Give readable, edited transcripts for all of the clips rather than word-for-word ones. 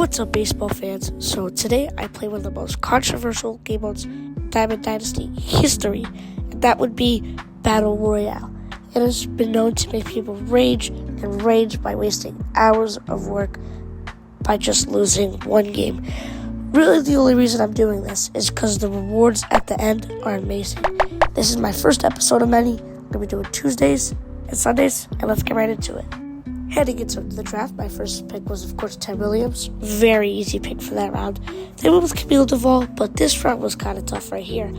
What's up, baseball fans? So today I play one of the most controversial game modes in Diamond Dynasty history, and that would be Battle Royale. It has been known to make people rage and rage by wasting hours of work by just losing one game. Really, the only reason I'm doing this is because the rewards at the end are amazing. This is my first episode of many. I'm going to be doing Tuesdays and Sundays, and let's get right into it. Heading into the draft, my first pick was, of course, Ted Williams. Very easy pick for that round. Then went with Camilo Duvall, but this round was kind of tough right here.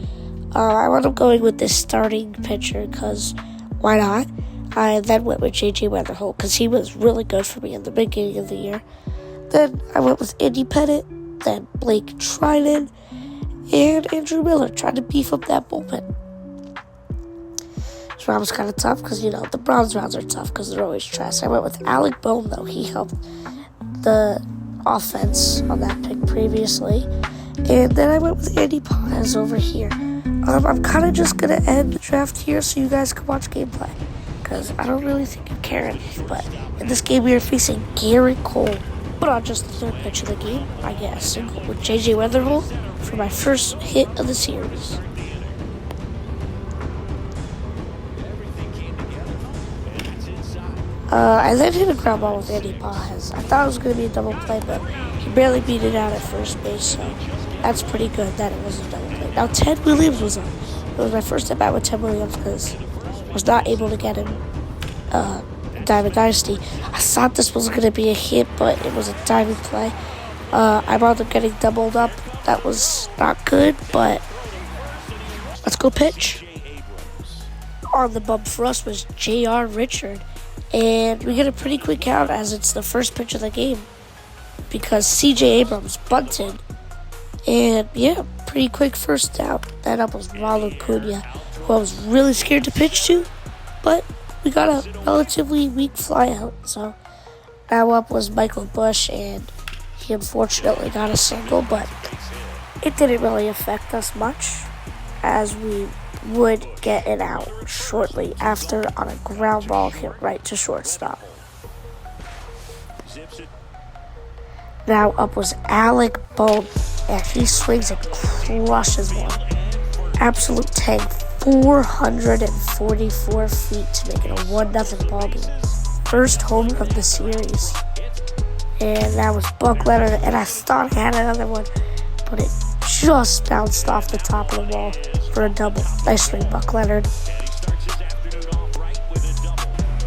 I wound up going with this starting pitcher because why not? I then went with J.J. Weatherholt because he was really good for me in the beginning of the year. Then I went with Andy Pettit, then Blake Treinen, and Andrew Miller, trying to beef up that bullpen. This round was kind of tough because, the Browns rounds are tough because they're always trash. I went with Alec Bohm, though. He helped the offense on that pick previously. And then I went with Andy Paz over here. I'm kind of just going to end the draft here so you guys can watch gameplay because I don't really think you care enough. But in this game, we are facing Garrett Cole. But on just the third pitch of the game, I get a single with J.J. Weatherholt for my first hit of the series. I then hit a ground ball with Andy Paz. I thought it was going to be a double play, but he barely beat it out at first base, so that's pretty good that it was a double play. Now, Ted Williams was up. It was my first at-bat with Ted Williams because I was not able to get him Diamond Dynasty. I thought this was going to be a hit, but it was a diving play. I wound up getting doubled up. That was not good, but let's go pitch. On the bump for us was J.R. Richard. And we get a pretty quick count as it's the first pitch of the game because C.J. Abrams bunted. And pretty quick first out. That up was Ronald Acuna, who I was really scared to pitch to, but we got a relatively weak fly out. So now up was Michael Busch, and he unfortunately got a single, but it didn't really affect us much as we would get it out shortly after on a ground ball hit right to shortstop. Now up was Alec Bohm, and he swings and crushes one. Absolute tank, 444 feet to make it a 1-0 ball game. First homer of the series. And that was Buck Leonard, and I thought I had another one, but it just bounced off the top of the wall for a double. Nice swing, Buck Leonard.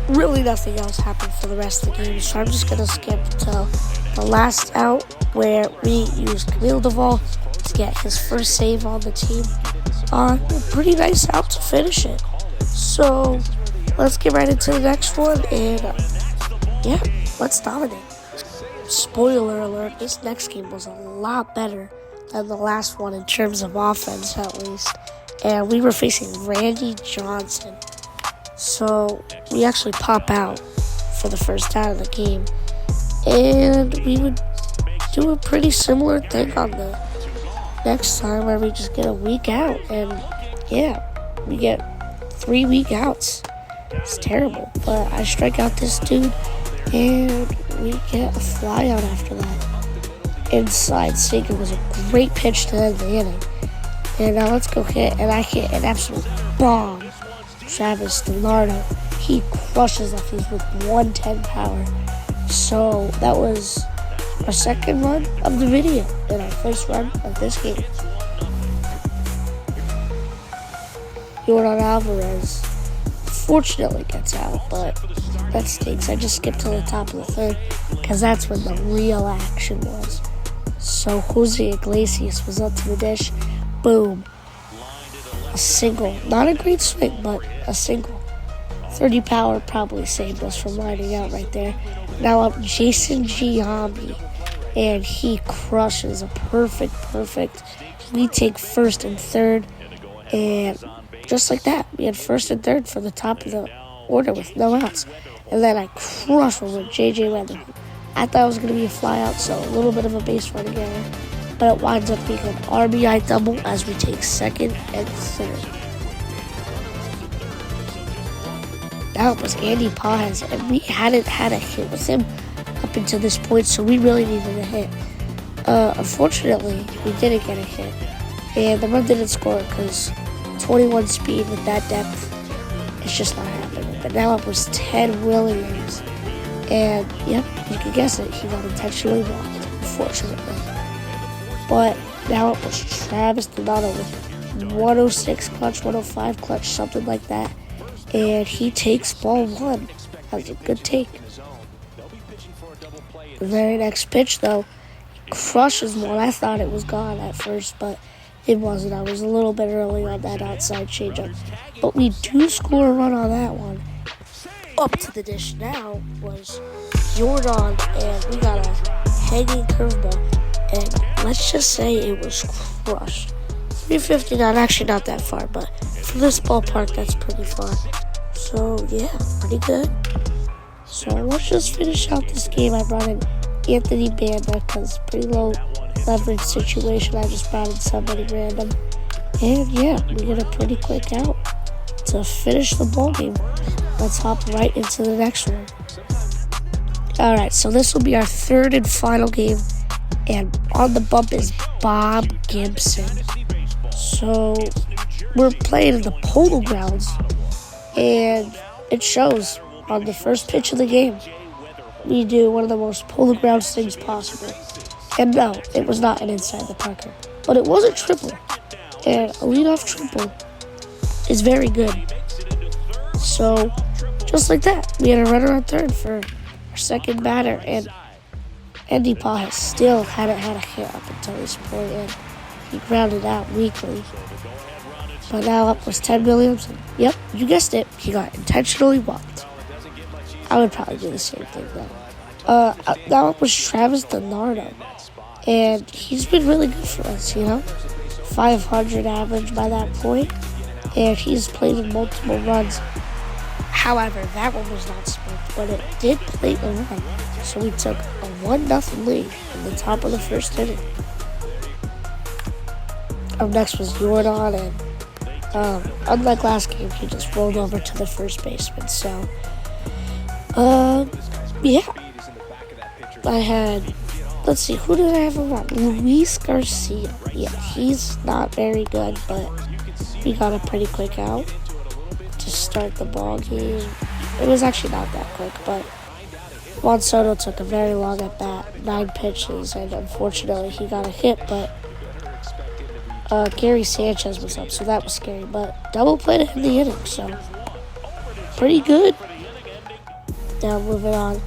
Really nothing else happened for the rest of the game, so I'm just going to skip to the last out where we used Camilo Duvall to get his first save on the team. A pretty nice out to finish it. So let's get right into the next one, and let's dominate. Spoiler alert, this next game was a lot better than the last one in terms of offense, at least. And we were facing Randy Johnson. So we actually pop out for the first out of the game. And we would do a pretty similar thing on the next time where we just get a week out. And we get 3 week outs. It's terrible. But I strike out this dude and we get a fly out after that. Inside sinker was a great pitch to end the inning. And now let's go hit, and I hit an absolute bomb. Travis DiNardo, he crushes lefties with 110 power. So that was our second run of the video and our first run of this game. Yordan Alvarez fortunately gets out, but that stinks. I just skipped to the top of the third because that's when the real action was. So Jose Iglesias was up to the dish. Boom. A single. Not a great swing, but a single. 30 power probably saved us from lining out right there. Now up Jason Giambi. And he crushes a perfect. We take first and third. And just like that, we had first and third for the top of the order with no outs. And then I crush one with J.J. Weatherholt. I thought it was going to be a fly out, so a little bit of a base running error. But it winds up being an RBI double as we take second and third. Now it was Andy Paz, and we hadn't had a hit with him happened to this point, so we really needed a hit. Unfortunately, we didn't get a hit, and the run didn't score because 21 speed with that depth, it's just not happening. But now it was Ted Williams, and yep, you can guess it, he got intentionally walked, unfortunately. But now it was Travis Donato with 106 clutch, 105 clutch, something like that, and he takes ball one. That was a good take. The very next pitch, though, crushes one. I thought it was gone at first, but it wasn't. I was a little bit early on that outside changeup. But we do score a run on that one. Up to the dish now was Jordan, and we got a hanging curveball. And let's just say it was crushed. 359, actually not that far, but for this ballpark, that's pretty far. So, yeah, pretty good. So let's just finish out this game. I brought in Anthony Banda because pretty low leverage situation. I just brought in somebody random. And yeah, we get a pretty quick out to finish the ball game. Let's hop right into the next one. Alright, so this will be our third and final game. And on the bump is Bob Gibson. So we're playing in the Polo Grounds. And it shows on the first pitch of the game. We do one of the most Polo Grounds things possible. And no, it was not an inside the Parker. But it was a triple. And a leadoff triple is very good. So, just like that, we had a runner on third for our second batter. And Andy Pajas still hadn't had a hit up until this point. And he grounded out weakly. But now up was Ted Williams. And, yep, you guessed it. He got intentionally walked. I would probably do the same thing, though. Now up was Travis Donato. And he's been really good for us, you know. 500 average by that point. And he's played in multiple runs. However, that one was not smoked, but it did play a run. So we took a 1-0 lead in the top of the first inning. Up next was Jordan, and unlike last game, he just rolled over to the first baseman. So, yeah. I had, let's see, who did I have around? Luis Garcia. Yeah, he's not very good, but we got a pretty quick out to start the ball game. It was actually not that quick, but Juan Soto took a very long at bat, 9 pitches, and unfortunately he got a hit, but Gary Sanchez was up, so that was scary, but double play to end the inning, so pretty good. Now moving on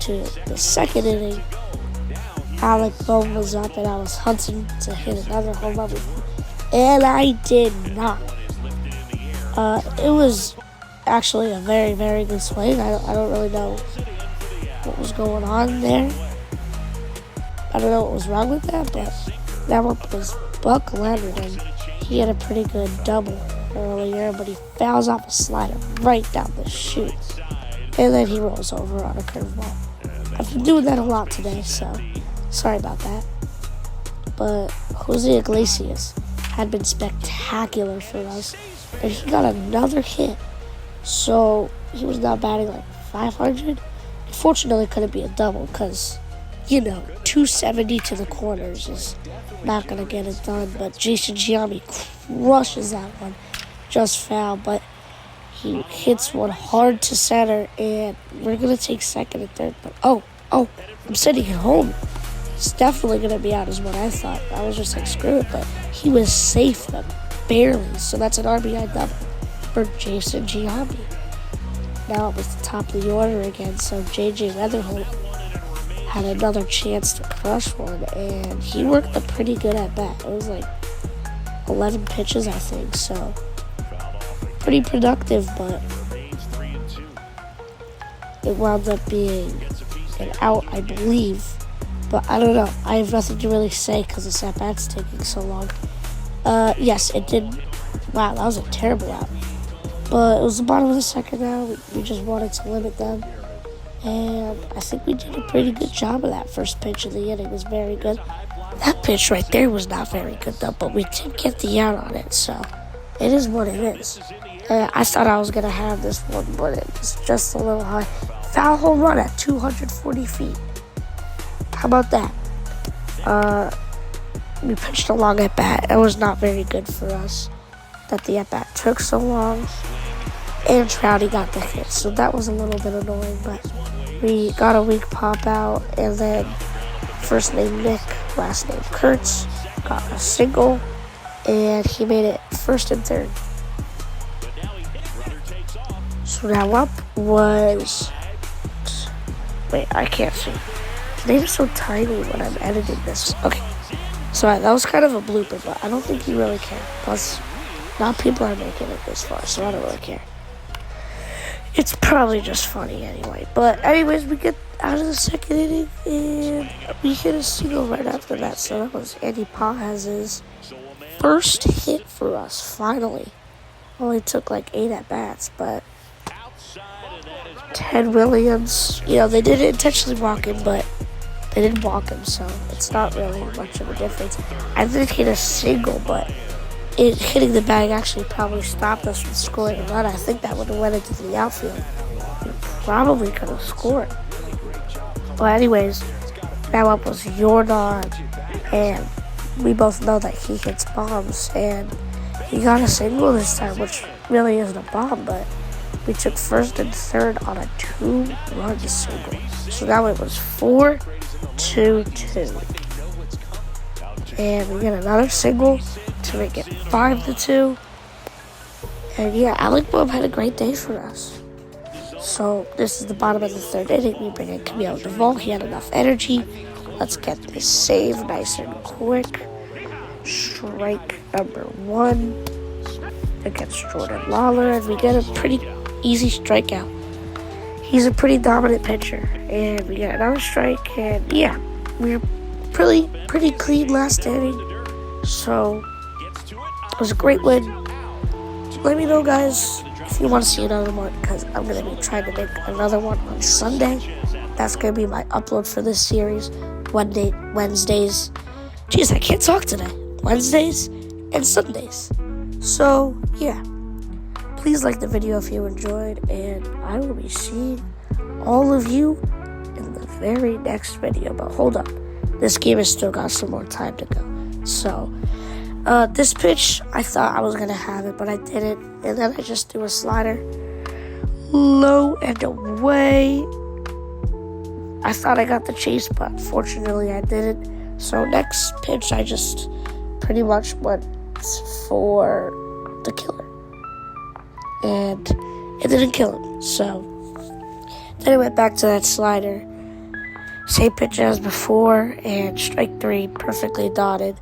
to the second inning, Alec Bohm was up, and I was hunting to hit another home run with him, and I did not. It was actually a very, very good swing. I don't really know what was going on there. I don't know what was wrong with that, but that one was Buck Leonard, and he had a pretty good double earlier, but he fouls off a slider right down the chute, and then he rolls over on a curveball. I've been doing that a lot today, so sorry about that. But Jose Iglesias had been spectacular for us, and he got another hit, so he was now batting like 500. Unfortunately, it couldn't be a double because, 270 to the corners is not going to get it done. But Jason Giambi crushes that one, just foul, but he hits one hard to center, and we're going to take second and third. But I'm sending it home. It's definitely going to be out is what I thought. I was just like, screw it, but he was safe, but barely. So that's an RBI double for Jason Giambi. Now it was the top of the order again, so J.J. Weatherholt had another chance to crush one, and he worked a pretty good at bat. It was like 11 pitches, I think, so pretty productive, but it wound up being an out, I believe. But I don't know. I have nothing to really say because this at-bat's taking so long. Yes, it did. Wow, that was a terrible out. But it was the bottom of the second now. We just wanted to limit them. And I think we did a pretty good job of that first pitch of the inning. It was very good. That pitch right there was not very good, though. But we did get the out on it, so it is what it is. I thought I was going to have this one, but it was just a little high. Foul home run at 240 feet. How about that? We pitched a long at bat. It was not very good for us that the at bat took so long, and Trouty got the hit, so that was a little bit annoying. But we got a weak pop out, and then first name Nick, last name Kurtz got a single, and he made it first and third. So now up was, wait, I can't see. His name is so tiny when I'm editing this. Okay, so that was kind of a blooper, but I don't think he really cared. Plus, not people are making it this far, so I don't really care. It's probably just funny anyway. But anyways, we get out of the second inning, and we hit a single right after that. So that was Andy Paz's first hit for us, finally. Only took like 8 at-bats, but Ted Williams, they didn't intentionally walk him, but they didn't walk him, so it's not really much of a difference. I did hit a single, but hitting the bag actually probably stopped us from scoring a run. I think that would have went into the outfield. We probably could have scored. But anyways, now up was Jordan, and we both know that he hits bombs, and he got a single this time, which really isn't a bomb, but we took first and third on a 2-run single. So now it was 4-2-2. And we get another single to make it 5-2. And yeah, Alec Boehm had a great day for us. So this is the bottom of the third inning. We bring in Camilo Duvall. He had enough energy. Let's get this save nice and quick. Strike number 1 against Jordan Lawler, and we get a pretty easy strikeout. He's a pretty dominant pitcher, and we get another strike, and yeah, we were pretty clean last inning, so it was a great win. Let me know, guys, if you want to see another one, because I'm going to be trying to make another one on Sunday. That's going to be my upload for this series, Wednesdays. Jeez, I can't talk today. Wednesdays and Sundays. So, yeah. Please like the video if you enjoyed, and I will be seeing all of you in the very next video. But hold up. This game has still got some more time to go. So, this pitch, I thought I was going to have it, but I didn't. And then I just threw a slider low and away. I thought I got the chase, but unfortunately I didn't. So next pitch, I just pretty much went for the killer. And it didn't kill him. So then I went back to that slider. Same pitch as before, and strike 3, perfectly dotted.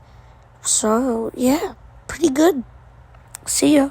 So, yeah, pretty good. See ya.